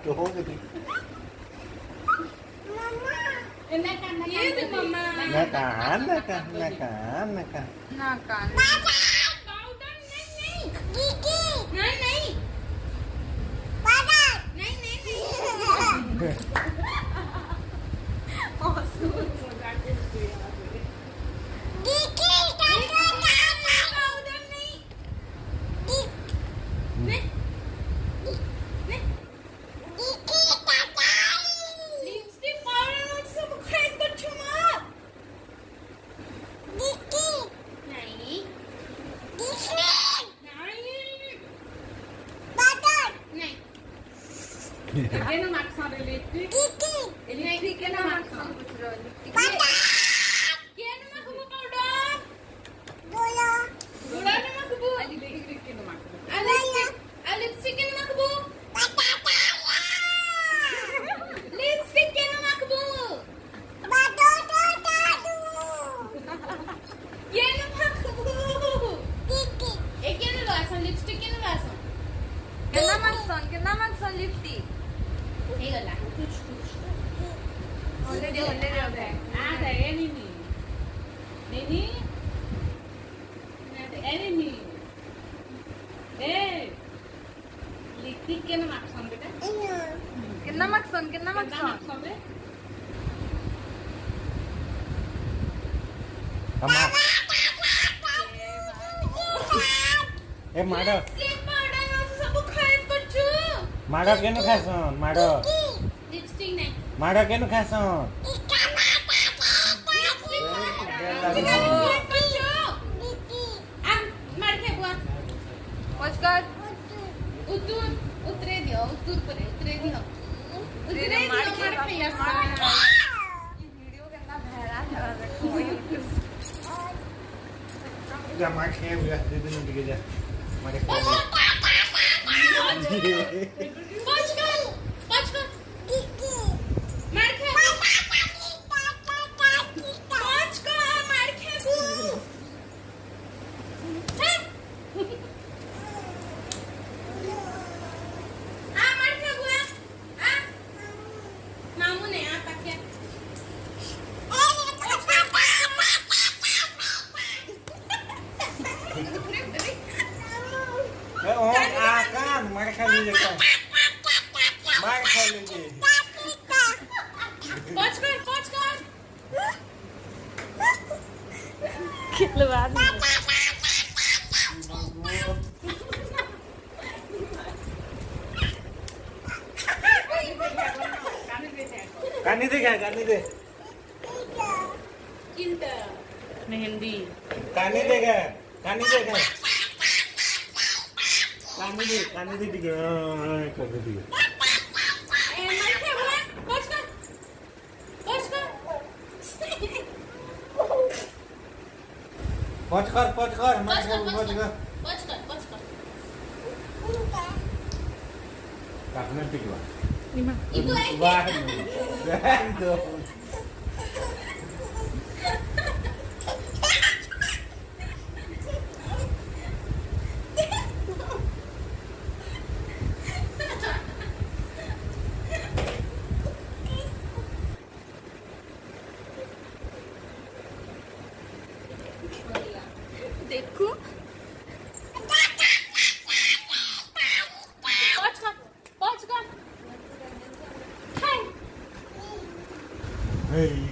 तो हो गई ये तो मम्मा नाकान पाउडर नहीं Again, I'm not electric. Electric and I'm not electric. Again, I'm not powder. Gula na makbo. Electric and I'm lipstick and makbo. Lipstick and makbo. Again, makbo. Again, lipstick and lasan. Kena makson lipstick. ହେଇଗଲା Already. enemy lipstick কেন মাখছন বেটা Kena makson. মাখছন রে Ama माडो lipstick powder সব খারাপ করছো माडो केनु खासन माडो lipstick নাই माडो केनु खासन Oscar. उतरे दियो उतरे दियो मार के ये वीडियो कितना भैड़ा है देखो YouTube. जा मार के दे दिन दिखे जा मारे ओ आकान मारे खा लीजिए क्या मार खा लीजिए खिलवा दे. कानी दे क्या कानी दे मेहंदी. कानी दे क्या कानी दे क्या कानी दे दिखे कर दे दिखे पहुंच कर मारे खा पहुंच कर काटने पिटवा वाह दो देखो. Hey.